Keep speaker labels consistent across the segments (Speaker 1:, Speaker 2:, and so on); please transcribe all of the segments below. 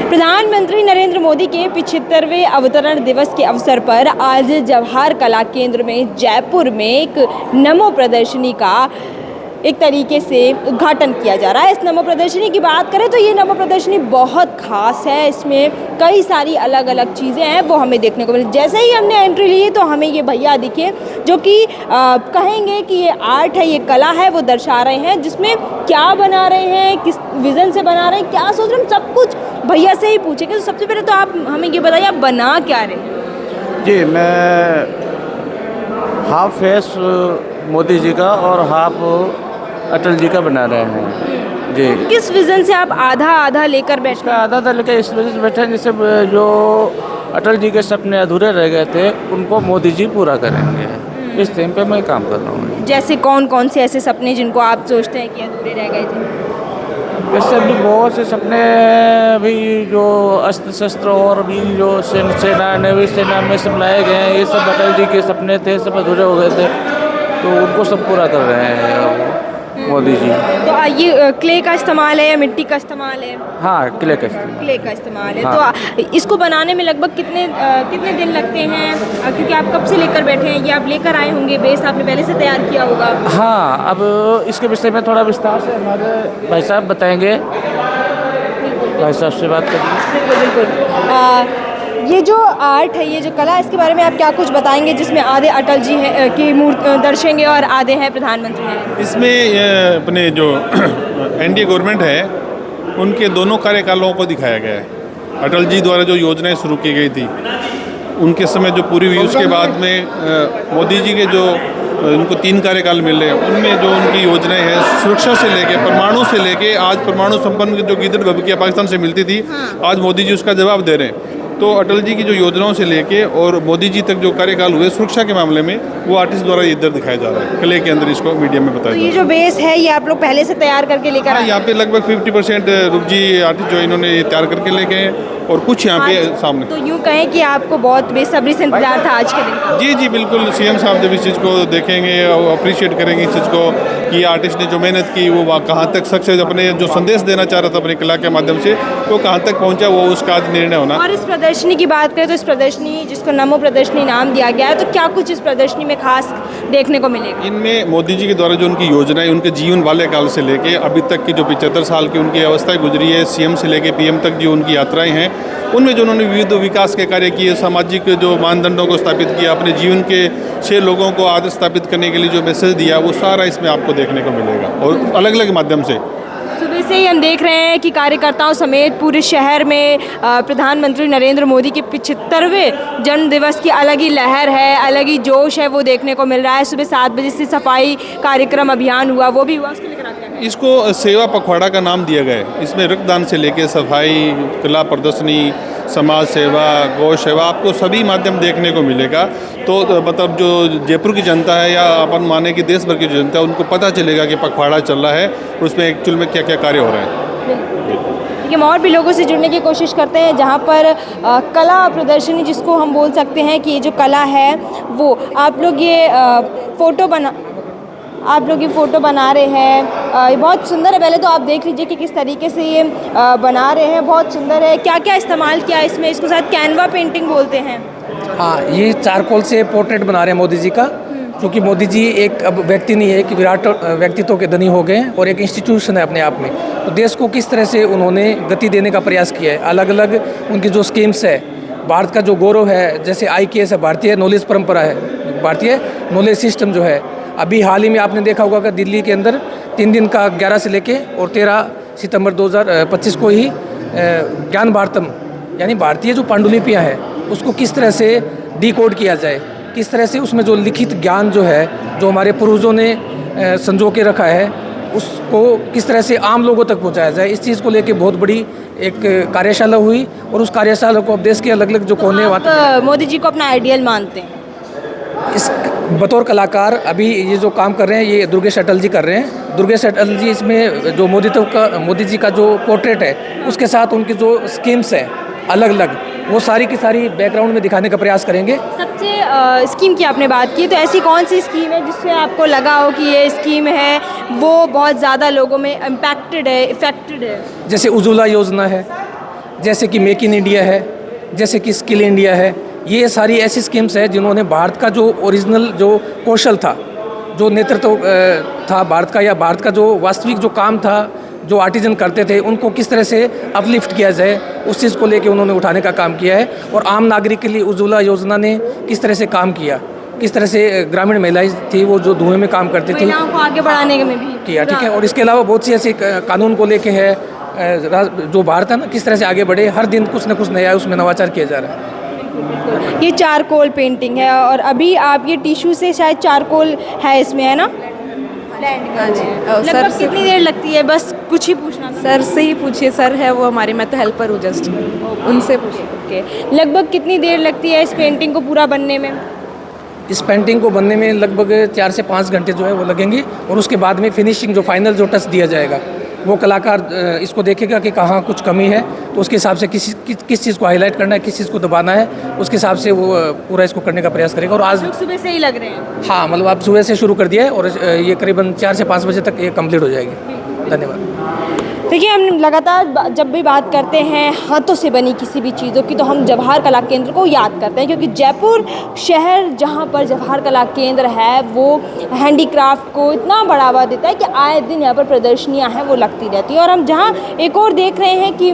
Speaker 1: प्रधानमंत्री नरेंद्र मोदी के 75वें अवतरण दिवस के अवसर पर आज जवाहर कला केंद्र में जयपुर में एक नमो प्रदर्शनी का एक तरीके से उद्घाटन किया जा रहा है। इस नमो प्रदर्शनी की बात करें तो ये नमो प्रदर्शनी बहुत ख़ास है। इसमें कई सारी अलग अलग चीज़ें हैं वो हमें देखने को मिली। जैसे ही हमने एंट्री ली तो हमें ये भैया दिखे जो कि कहेंगे कि ये आर्ट है, ये कला है, वो दर्शा रहे हैं जिसमें क्या बना रहे हैं, किस विज़न से बना रहे हैं, क्या सोच रहे हैं, सब कुछ भैया से ही पूछेंगे। तो सबसे पहले तो आप हमें ये बताइए, आप बना क्या रहे हैं?
Speaker 2: जी, मैं हाफ फेस मोदी जी का और हाफ अटल जी का बना रहे हैं। जी,
Speaker 1: किस विज़न से आप आधा आधा लेकर बैठे?
Speaker 2: इसका आधा था लेकर इस वजह से बैठे हैं जैसे जो अटल जी के सपने अधूरे रह गए थे उनको मोदी जी पूरा करेंगे। इस थीम पे मैं काम कर रहा हूँ।
Speaker 1: जैसे कौन कौन से ऐसे सपने जिनको आप सोचते हैं कि अधूरे रह गए थे?
Speaker 2: वैसे भी बहुत से सपने भी जो अस्त्र शस्त्र और भी जो सेना नवी सेना में सब लाए गए हैं, ये सब अटल जी के सपने थे, सब अधूरे हो गए थे, तो उनको सब पूरा कर रहे हैं मोदी जी।
Speaker 1: तो ये क्ले का इस्तेमाल है या मिट्टी का इस्तेमाल है?
Speaker 2: हाँ, क्ले का इस्तेमाल।
Speaker 1: क्ले का इस्तेमाल है।
Speaker 2: हाँ।
Speaker 1: तो इसको बनाने में लगभग कितने दिन लगते हैं? क्योंकि आप कब से लेकर बैठे हैं, ये आप लेकर आए होंगे, बेस आपने पहले से तैयार किया होगा।
Speaker 2: हाँ, अब इसके विषय में थोड़ा विस्तार से हमारे भाई साहब बताएंगे। भाई साहब से बात करेंगे।
Speaker 1: बिल्कुल। ये जो आर्ट है, ये जो कला है, इसके बारे में आप क्या कुछ बताएंगे जिसमें आधे अटल जी हैं की मूर्ति दर्शेंगे और आधे हैं प्रधानमंत्री हैं?
Speaker 3: इसमें अपने जो एनडीए गवर्नमेंट है उनके दोनों कार्यकालों को दिखाया गया है। अटल जी द्वारा जो योजनाएं शुरू की गई थी उनके समय जो पूरी हुई, उसके बाद में मोदी जी के जो उनको 3 कार्यकाल मिले, उनमें जो उनकी योजनाएं हैं सुरक्षा से लेके परमाणु से लेके आज परमाणु संपन्न जो गिरद भभकिया पाकिस्तान से मिलती थी, आज मोदी जी उसका जवाब दे रहे हैं। तो अटल जी की जो योजनाओं से लेके और मोदी जी तक जो कार्यकाल हुए सुरक्षा के मामले में, वो आर्टिस्ट द्वारा इधर दिखाया जा रहा है, क्ले के अंदर इसको मीडियम में बताया
Speaker 1: तो
Speaker 3: जा
Speaker 1: ये
Speaker 3: रहा है।
Speaker 1: जो बेस है ये आप लोग पहले से तैयार करके लेकर आए?
Speaker 3: यहाँ पे लगभग 50% रुक जी आर्टिस्ट जो इन्होंने ये तैयार करके लेके हैं और कुछ यहाँ पे सामने।
Speaker 1: तो यूँ कहें कि आपको बहुत बेसब्री से इंतजार था आज के दिन का?
Speaker 3: जी जी बिल्कुल। सीएम साहब जब इस चीज़ को देखेंगे और अप्रिशिएट करेंगे इस चीज़ को कि आर्टिस्ट ने जो मेहनत की वो कहाँ तक सक्सेस, अपने जो संदेश देना चाह रहा था अपनी कला के माध्यम से, वो कहाँ तक पहुँचा, वो उसका आज निर्णय होना।
Speaker 1: और इस प्रदर्शनी की बात करें तो इस प्रदर्शनी जिसको नमो प्रदर्शनी नाम दिया गया है, तो क्या कुछ इस प्रदर्शनी में खास देखने को मिलेगा?
Speaker 3: इनमें मोदी जी के द्वारा जो उनकी योजनाएं, उनके जीवन बाल्यकाल से लेके अभी तक की जो 75 साल की उनकी अवस्थाएं गुजरी है, सीएम से लेके पीएम तक जो उनकी यात्राएं हैं, उनमें जो उन्होंने विविध विकास के कार्य किए, सामाजिक जो मानदंडों को स्थापित किया, अपने जीवन के 6 लोगों को आदत स्थापित करने के लिए जो मैसेज दिया, वो सारा इसमें आपको देखने को मिलेगा और अलग अलग माध्यम से।
Speaker 1: सुबह से ही हम देख रहे हैं कि कार्यकर्ताओं समेत पूरे शहर में प्रधानमंत्री नरेंद्र मोदी के 75वें जन्म दिवस की अलग ही लहर है, अलग ही जोश है, वो देखने को मिल रहा है। सुबह 7 बजे से सफाई कार्यक्रम अभियान हुआ, वो भी हुआ, उसको लेकर आप क्या कहेंगे?
Speaker 3: इसको सेवा पखवाड़ा का नाम दिया गया है। इसमें रक्तदान से लेके सफाई, कला प्रदर्शनी, समाज सेवा, गौ सेवा, आपको सभी माध्यम देखने को मिलेगा। तो मतलब जो जयपुर की जनता है या अपन माने कि देश भर की जो जनता है, उनको पता चलेगा कि पखवाड़ा चल रहा है और उसमें एक्चुअल में क्या क्या कार्य हो रहे हैं।
Speaker 1: ठीक है, हम और भी लोगों से जुड़ने की कोशिश करते हैं जहाँ पर कला प्रदर्शनी जिसको हम बोल सकते हैं कि ये जो कला है वो आप लोग ये फ़ोटो बना रहे हैं। ये बहुत सुंदर है। पहले तो आप देख लीजिए कि किस तरीके से ये बना रहे हैं, बहुत सुंदर है। क्या क्या इस्तेमाल किया है इसमें? इसको शायद कैनवा पेंटिंग बोलते हैं।
Speaker 4: हाँ, ये चारकोल से पोर्ट्रेट बना रहे हैं मोदी जी का, क्योंकि मोदी जी एक अब व्यक्ति नहीं है कि विराट व्यक्तित्व के धनी हो गए हैं और एक इंस्टीट्यूशन है अपने आप में। तो देश को किस तरह से उन्होंने गति देने का प्रयास किया है, अलग अलग उनकी जो स्कीम्स है, भारत का जो गौरव है, जैसे IKS है, भारतीय नॉलेज परंपरा है, भारतीय नॉलेज सिस्टम जो है। अभी हाल ही में आपने देखा होगा कि दिल्ली के अंदर 3 दिन का 11 से लेके और 13 सितंबर 2025 को ही ज्ञान भारतम यानी भारतीय जो पांडुलिपियाँ हैं उसको किस तरह से डिकोड किया जाए, किस तरह से उसमें जो लिखित ज्ञान जो है, जो हमारे पूर्वजों ने संजो के रखा है, उसको किस तरह से आम लोगों तक पहुंचाया जाए, इस चीज़ को लेके बहुत बड़ी एक कार्यशाला हुई। और उस कार्यशाला को अब देश के अलग अलग जो कोने
Speaker 1: आप मोदी जी को अपना आइडियल मानते हैं?
Speaker 4: इस बतौर कलाकार अभी ये जो काम कर रहे हैं ये दुर्गेश अटल जी कर रहे हैं। दुर्गेश अटल जी इसमें जो मोदी जी का जो पोर्ट्रेट है उसके साथ उनकी जो स्कीम्स हैं अलग अलग, वो सारी की सारी बैकग्राउंड में दिखाने का प्रयास करेंगे।
Speaker 1: सबसे स्कीम की आपने बात की, तो ऐसी कौन सी स्कीम है जिससे आपको लगा हो कि ये स्कीम है वो बहुत ज़्यादा लोगों में इफेक्टेड है?
Speaker 4: जैसे उज्ज्वला योजना है, जैसे कि मेक इन इंडिया है, जैसे कि स्किल इंडिया है। ये सारी ऐसी स्कीम्स है जिन्होंने भारत का जो ओरिजिनल जो कौशल था, जो नेतृत्व था भारत का, या भारत का जो वास्तविक जो काम था, जो आर्टिजन करते थे, उनको किस तरह से अपलिफ्ट किया जाए, उस चीज़ को लेके उन्होंने उठाने का काम किया है। और आम नागरिक के लिए उज्ज्वला योजना ने किस तरह से काम किया, किस तरह से ग्रामीण महिलाएं थी वो जो धुएं में काम करती थी,
Speaker 1: महिलाओं को आगे बढ़ाने में भी
Speaker 4: किया। ठीक है। और इसके अलावा बहुत सी ऐसी कानून को लेके है, जो भारत है ना किस तरह से आगे बढ़े, हर दिन कुछ न कुछ नया उसमें नवाचार किया जा रहा है।
Speaker 1: ये चारकोल पेंटिंग है और अभी आप ये टिश्यू से शायद चारकोल है इसमें, है ना?
Speaker 5: हाँ जी।
Speaker 1: लगभग कितनी देर लगती है? बस कुछ ही पूछना था।
Speaker 5: सर से ही पूछिए, सर है वो हमारे, मैं तो हेल्पर हूँ जस्ट, उनसे पूछिए।
Speaker 1: ओके, लगभग कितनी देर लगती है इस पेंटिंग को पूरा बनने में?
Speaker 4: इस पेंटिंग को बनने में लगभग 4 से 5 घंटे जो है वो लगेंगे। और उसके बाद में फिनिशिंग जो फाइनल जो टच दिया जाएगा, वो कलाकार इसको देखेगा कि कहाँ कुछ कमी है, तो उसके हिसाब से किस चीज़ को हाईलाइट करना है, किस चीज़ को दबाना है, उसके हिसाब से वो पूरा इसको करने का प्रयास करेगा। और आज
Speaker 1: लोग सुबह से ही लग रहे हैं?
Speaker 4: हाँ, मतलब आप सुबह से शुरू कर दिया है और ये करीबन 4 से 5 बजे तक ये कंप्लीट हो जाएगी। धन्यवाद।
Speaker 1: देखिए, हम लगातार जब भी बात करते हैं हाथों से बनी किसी भी चीज़ों की, तो हम जवाहर कला केंद्र को याद करते हैं, क्योंकि जयपुर शहर जहाँ पर जवाहर कला केंद्र है वो हैंडीक्राफ्ट को इतना बढ़ावा देता है कि आए दिन यहाँ पर प्रदर्शनियाँ हैं वो लगती रहती है। और हम जहाँ एक और देख रहे हैं कि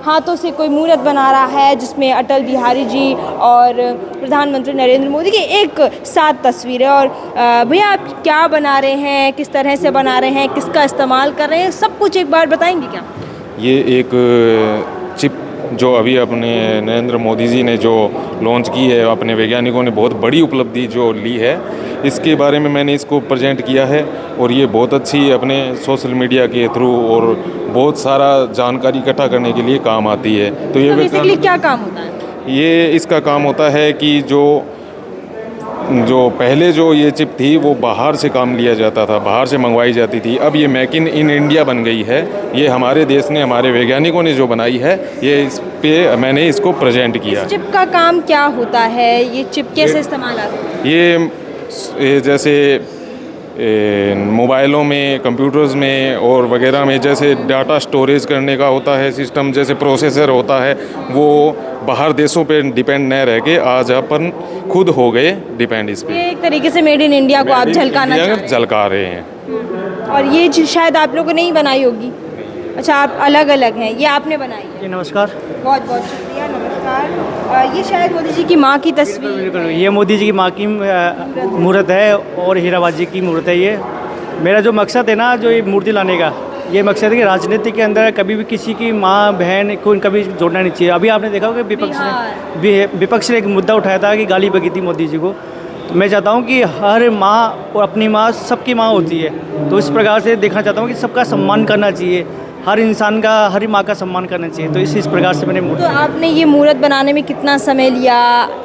Speaker 1: हाथों से कोई मूर्त बना रहा है जिसमें अटल बिहारी जी और प्रधानमंत्री नरेंद्र मोदी की एक साथ तस्वीर है। और भैया, आप क्या बना रहे हैं, किस तरह से बना रहे हैं, किसका इस्तेमाल कर रहे हैं, सब कुछ एक बार बताएंगे क्या?
Speaker 6: ये एक चिप जो अभी अपने नरेंद्र मोदी जी ने जो लॉन्च की है, अपने वैज्ञानिकों ने बहुत बड़ी उपलब्धि जो ली है, इसके बारे में मैंने इसको प्रेजेंट किया है। और ये बहुत अच्छी अपने सोशल मीडिया के थ्रू और बहुत सारा जानकारी इकट्ठा करने के लिए काम आती है। तो ये
Speaker 1: बेसिकली क्या काम होता है?
Speaker 6: ये इसका काम होता है कि जो पहले जो ये चिप थी वो बाहर से काम लिया जाता था, बाहर से मंगवाई जाती थी। अब ये मेक इन इंडिया बन गई है। ये हमारे देश ने, हमारे वैज्ञानिकों ने जो बनाई है, ये इस पे मैंने इसको प्रेजेंट किया।
Speaker 1: इस चिप का काम क्या होता है? ये चिप कैसे इस्तेमाल आता है?
Speaker 6: ये जैसे मोबाइलों में, कंप्यूटर्स में और वगैरह में जैसे डाटा स्टोरेज करने का होता है सिस्टम, जैसे प्रोसेसर होता है, वो बाहर देशों पे डिपेंड न रह के आज अपन खुद हो गए डिपेंड इस पे।
Speaker 1: ये एक तरीके से मेड इन इंडिया को आप झलकाना चाह रहे हैं।
Speaker 6: झलका रहे हैं।
Speaker 1: और ये चीज़ शायद आप लोगों ने नहीं बनाई होगी। अच्छा, आप अलग अलग हैं, ये आपने बनाई है?
Speaker 7: जी नमस्कार।
Speaker 1: बहुत बहुत शुक्रिया, नमस्कार। ये शायद मोदी जी की माँ की तस्वीर।
Speaker 7: बिल्कुल, ये मोदी जी की माँ की मूर्त है और हीराबाद जी की मूर्त है। ये मेरा जो मकसद है ना, जो ये मूर्ति लाने का, ये मकसद है कि राजनीति के अंदर कभी भी किसी की माँ बहन को कभी जोड़ना नहीं चाहिए। अभी आपने देखा होगा विपक्ष ने एक मुद्दा उठाया था कि गाली बकी थी मोदी जी को। तो मैं चाहता हूँ कि हर माँ और अपनी माँ सबकी माँ होती है, तो इस प्रकार से देखना चाहता हूँ कि सबका सम्मान करना चाहिए, हर इंसान का, हर माँ का सम्मान करना चाहिए। तो इस प्रकार से मैंने
Speaker 1: तो आपने ये मूर्त बनाने में कितना समय लिया,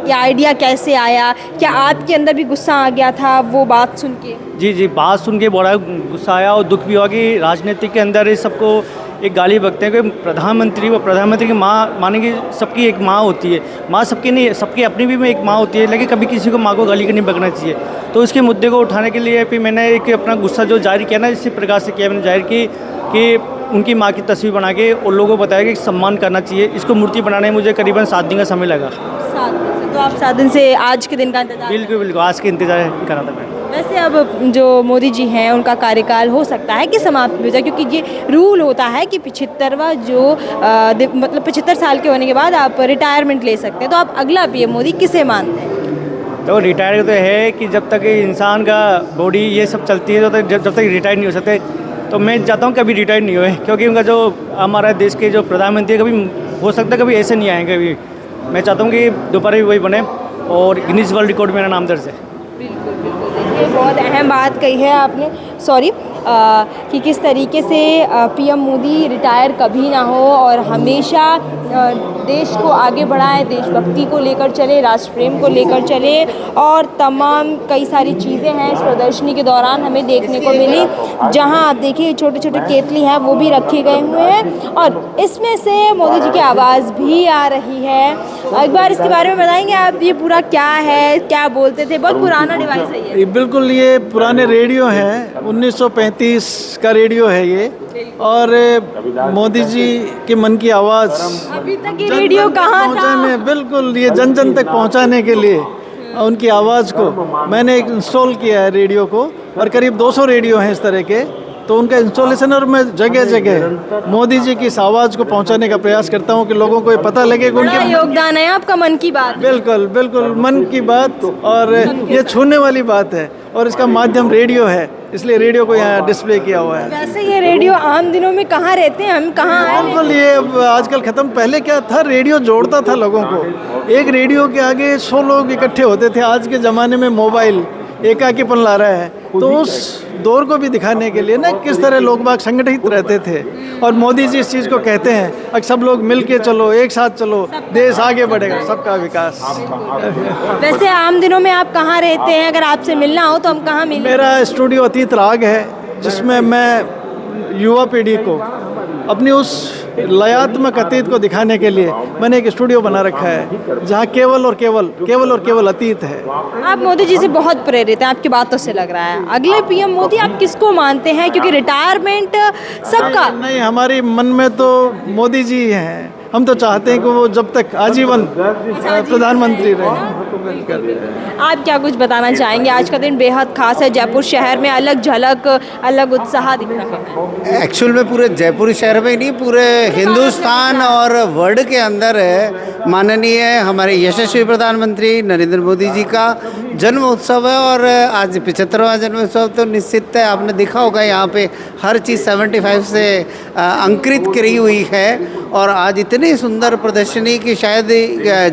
Speaker 1: या आइडिया कैसे आया? क्या आपके अंदर भी गुस्सा आ गया था वो बात सुन के?
Speaker 7: जी, बात सुन के बड़ा गुस्सा आया और दुख भी हुआ कि राजनीति के अंदर इस सबको एक गाली बकते हैं कि प्रधानमंत्री की माँ माने कि सबकी एक माँ होती है। माँ सबकी नहीं, सबकी अपनी भी एक माँ होती है, लेकिन कभी किसी को माँ को गाली के नहीं बकना चाहिए। तो इसके मुद्दे को उठाने के लिए फिर मैंने एक अपना गुस्सा जो जाहिर किया ना, इसी प्रकार से किया मैंने जाहिर कि उनकी माँ की तस्वीर बना के उन लोगों को बताया कि सम्मान करना चाहिए। इसको मूर्ति बनाने में मुझे करीबन 7 दिन का समय लगा।
Speaker 1: 7 दिन से? तो आप 7 दिन से आज के दिन का इंतजार?
Speaker 7: बिल्कुल, आज के इंतजार करा था मैं।
Speaker 1: वैसे अब जो मोदी जी हैं उनका कार्यकाल हो सकता है कि समाप्त हो जाए, क्योंकि ये रूल होता है कि 75वां जो मतलब 75 साल के होने के बाद आप रिटायरमेंट ले सकते हैं। तो आप अगला पीएम मोदी किसे मानते हैं?
Speaker 7: तो रिटायर तो है कि जब तक इंसान का बॉडी ये सब चलती है, तो जब तक रिटायर नहीं हो सकते। तो मैं चाहता हूँ कभी रिटायर नहीं हुए, क्योंकि उनका जो हमारा देश के जो प्रधानमंत्री कभी हो सकता है कभी ऐसे नहीं आएंगे। कभी मैं चाहता हूँ कि दोबारा भी वही बने और गिनीज वर्ल्ड रिकॉर्ड मेरा नाम दर्ज है।
Speaker 1: बिल्कुल बिल्कुल, देखिए बहुत अहम बात कही है आपने, कि किस तरीके से पीएम मोदी रिटायर कभी ना हो और हमेशा देश को आगे बढ़ाएं, देशभक्ति को लेकर चले, राष्ट्र प्रेम को लेकर चले। और तमाम कई सारी चीज़ें हैं इस प्रदर्शनी के दौरान हमें देखने को मिली, जहां आप देखिए छोटे छोटे केतली हैं वो भी रखे गए हुए हैं और इसमें से मोदी जी की आवाज़ भी आ रही है। एक बार इसके बारे में बताएंगे आप, ये पूरा क्या है, क्या बोलते थे? बहुत पुराना डिवाइस है ये।
Speaker 8: बिल्कुल, ये पुराने रेडियो हैं, 1935 का रेडियो है ये। और मोदी जी के मन की आवाज़
Speaker 1: अभी तक ये रेडियो कहाँ था?
Speaker 8: पहुंचाने, बिल्कुल ये जन जन तक पहुंचाने के लिए उनकी आवाज़ को मैंने इंस्टॉल किया है रेडियो को, और करीब 200 रेडियो हैं इस तरह के, तो उनका इंस्टॉलेशन, और मैं जगह जगह मोदी जी की इस आवाज़ को पहुंचाने का प्रयास करता हूं कि लोगों को ये पता लगे कि
Speaker 1: बड़ा
Speaker 8: उनके
Speaker 1: योगदान है आपका मन की बात।
Speaker 8: बिल्कुल बिल्कुल मन की बात, और ये छूने वाली बात है, और इसका माध्यम रेडियो है, इसलिए रेडियो को यहाँ डिस्प्ले किया हुआ है।
Speaker 1: वैसे ये रेडियो आम दिनों में कहाँ रहते हैं, हम कहाँ आए?
Speaker 8: बिल्कुल, ये अब आजकल ख़त्म। पहले क्या था, रेडियो जोड़ता था लोगों को, एक रेडियो के आगे 100 लोग इकट्ठे होते थे। आज के ज़माने में मोबाइल एकाकीपन ला रहा है, तो उस दौर को भी दिखाने के लिए ना किस तरह लोग बाग संगठित रहते थे, और मोदी जी इस चीज़ को कहते हैं अब सब लोग मिल के चलो, एक साथ चलो, देश आगे बढ़ेगा, सबका विकास।
Speaker 1: वैसे आम दिनों में आप कहाँ रहते हैं? अगर आपसे मिलना हो तो हम कहाँ मिलें?
Speaker 8: मेरा स्टूडियो अतीत राग है, जिसमें मैं युवा पीढ़ी को अपनी उस लयात्मक अतीत को दिखाने के लिए मैंने एक स्टूडियो बना रखा है, जहाँ केवल और केवल अतीत है।
Speaker 1: आप मोदी जी से बहुत प्रेरित हैं, आपकी बातों से लग रहा है। अगले पीएम मोदी आप किसको मानते हैं? क्योंकि रिटायरमेंट सबका
Speaker 8: नहीं, हमारी मन में तो मोदी जी हैं। हम तो चाहते हैं कि वो जब तक आजीवन प्रधानमंत्री रहें।
Speaker 1: आप क्या कुछ बताना चाहेंगे? आज का दिन बेहद खास है, जयपुर शहर में अलग झलक, अलग उत्साह दिख रहा है।
Speaker 9: एक्चुअल में पूरे जयपुर शहर में ही नहीं, पूरे हिंदुस्तान और वर्ल्ड के अंदर है। माननीय हमारे यशस्वी प्रधानमंत्री नरेंद्र मोदी जी का जन्म उत्सव है, और आज 75वां जन्म उत्सव तो निश्चित है। आपने देखा होगा यहाँ पे हर चीज़ 75 से अंकित करी हुई है, और आज इतनी सुंदर प्रदर्शनी कि शायद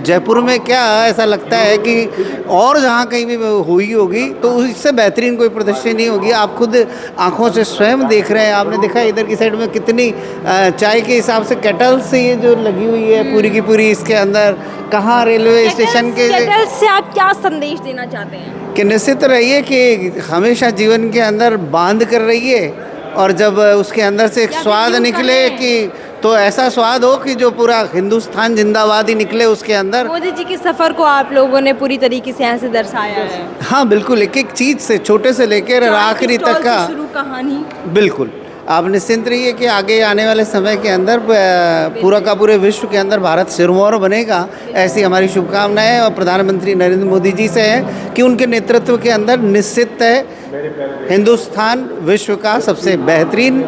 Speaker 9: जयपुर में क्या ऐसा लगता है कि और जहाँ कहीं भी हुई होगी तो इससे बेहतरीन कोई प्रदर्शनी नहीं होगी। आप खुद आंखों से स्वयं देख रहे हैं। आपने देखा इधर की साइड में कितनी चाय के हिसाब से केटल्स ये जो लगी हुई है पूरी की पूरी, इसके अंदर कहाँ रेलवे स्टेशन के
Speaker 1: से आप क्या संदेश देना चाहते हैं?
Speaker 9: कि निश्चित रहिए कि हमेशा जीवन के अंदर बांध कर रहिए, और जब उसके अंदर से एक स्वाद निकले कि तो ऐसा स्वाद हो कि जो पूरा हिंदुस्तान जिंदाबाद ही निकले उसके अंदर।
Speaker 1: मोदी जी के सफ़र को आप लोगों ने पूरी तरीके से यहाँ से दर्शाया है।
Speaker 9: हाँ बिल्कुल, एक एक चीज़ से, छोटे से लेकर आखिरी तक का
Speaker 1: शुरू कहानी।
Speaker 9: बिल्कुल, आप निश्चिंत रहिए कि आगे आने वाले समय के अंदर पूरा का पूरे विश्व के अंदर भारत सिरमौर बनेगा, ऐसी हमारी शुभकामनाएं और प्रधानमंत्री नरेंद्र मोदी जी से है कि उनके नेतृत्व के अंदर निश्चित है हिंदुस्तान विश्व का सबसे बेहतरीन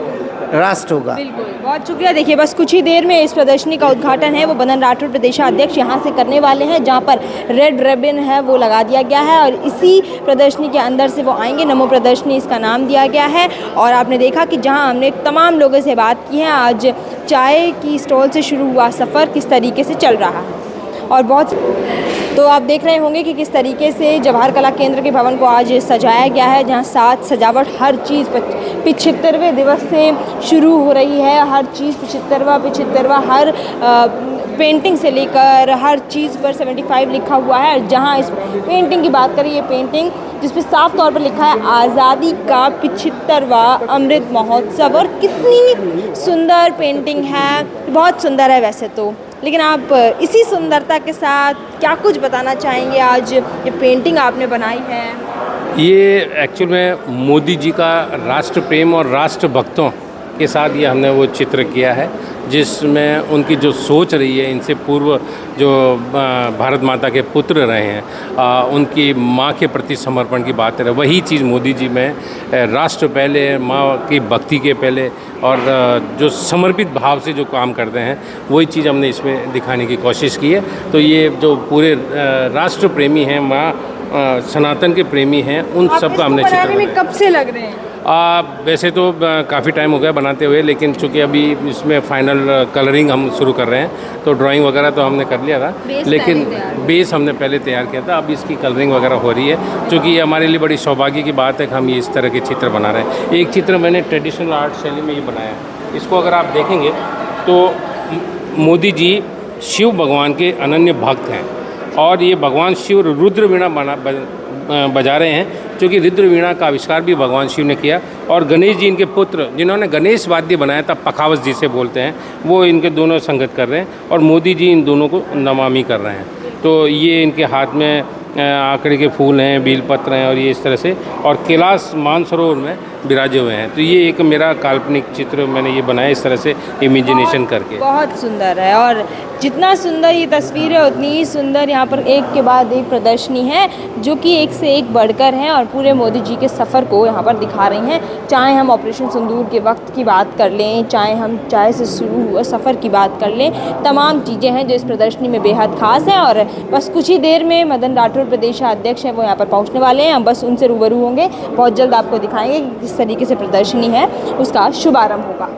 Speaker 9: राष्ट्र होगा।
Speaker 1: बिल्कुल, बहुत शुक्रिया। देखिए, बस कुछ ही देर में इस प्रदर्शनी का उद्घाटन है वो बदन राठौर प्रदेशाध्यक्ष यहाँ से करने वाले हैं, जहाँ पर रेड रिबन है वो लगा दिया गया है, और इसी प्रदर्शनी के अंदर से वो आएंगे। नमो प्रदर्शनी इसका नाम दिया गया है। और आपने देखा कि जहाँ हमने तमाम लोगों से बात की है, आज चाय की स्टॉल से शुरू हुआ सफ़र किस तरीके से चल रहा है, और बहुत तो आप देख रहे होंगे कि किस तरीके से जवाहर कला केंद्र के भवन को आज सजाया गया है, जहां साज सजावट हर चीज़ 75वें दिवस से शुरू हो रही है। हर चीज़ 75वां हर पेंटिंग से लेकर हर चीज़ पर 75 लिखा हुआ है। और जहां इस पेंटिंग की बात करें, ये पेंटिंग जिस पर साफ तौर पर लिखा है आज़ादी का 75वां अमृत महोत्सव, और कितनी सुंदर पेंटिंग है, बहुत सुंदर है वैसे तो। लेकिन आप इसी सुंदरता के साथ क्या कुछ बताना चाहेंगे? आज ये पेंटिंग आपने बनाई है,
Speaker 10: ये एक्चुअल में मोदी जी का राष्ट्र प्रेम और राष्ट्र भक्तों के साथ ये हमने वो चित्र किया है, जिसमें उनकी जो सोच रही है, इनसे पूर्व जो भारत माता के पुत्र रहे हैं, उनकी माँ के प्रति समर्पण की बात है, वही चीज़ मोदी जी में राष्ट्र पहले, माँ की भक्ति के पहले, और जो समर्पित भाव से जो काम करते हैं वही चीज़ हमने इसमें दिखाने की कोशिश की है। तो ये जो पूरे राष्ट्र प्रेमी हैं, माँ सनातन के प्रेमी हैं, उन सब का हमने चित्र
Speaker 1: में कब से लग रहे हैं?
Speaker 10: वैसे तो काफ़ी टाइम हो गया बनाते हुए, लेकिन चूँकि अभी इसमें फाइनल कलरिंग हम शुरू कर रहे हैं, तो ड्राइंग वगैरह तो हमने कर लिया था, लेकिन बेस हमने पहले तैयार किया था। अब इसकी कलरिंग वगैरह हो रही है, क्योंकि ये हमारे लिए बड़ी सौभाग्य की बात है कि हम ये इस तरह के चित्र बना रहे हैं। एक चित्र मैंने ट्रेडिशनल आर्ट शैली में ये बनाया है। इसको अगर आप देखेंगे तो मोदी जी शिव भगवान के अनन्य भक्त हैं, और ये भगवान शिव रुद्र वीणा बजा रहे हैं, क्योंकि रुद्र वीणा का आविष्कार भी भगवान शिव ने किया। और गणेश जी इनके पुत्र, जिन्होंने गणेश वाद्य बनाया था, पखावज जिसे बोलते हैं, वो इनके दोनों संगत कर रहे हैं, और मोदी जी इन दोनों को नमामि कर रहे हैं। तो ये इनके हाथ में आकड़े के फूल हैं, बेलपत्र हैं, और ये इस तरह से, और कैलाश मानसरोवर में विराजे हुए हैं। तो ये एक मेरा काल्पनिक चित्र मैंने ये बनाया इस तरह से इमेजिनेशन करके।
Speaker 1: बहुत सुंदर है, और जितना सुंदर ये तस्वीर है उतनी ही सुंदर यहाँ पर एक के बाद एक प्रदर्शनी है जो कि एक से एक बढ़कर हैं और पूरे मोदी जी के सफ़र को यहाँ पर दिखा रही हैं। चाहे हम ऑपरेशन सिंदूर के वक्त की बात कर लें, चाहे हम चाय से शुरू हुए सफ़र की बात कर लें, तमाम चीज़ें हैं जो इस प्रदर्शनी में बेहद ख़ास हैं। और बस कुछ ही देर में मदन राठौर प्रदेश अध्यक्ष हैं वो यहाँ पर पहुँचने वाले हैं। हम बस उनसे रूबरू होंगे, बहुत जल्द आपको दिखाएंगे कि किस तरीके से प्रदर्शनी है उसका शुभारंभ होगा।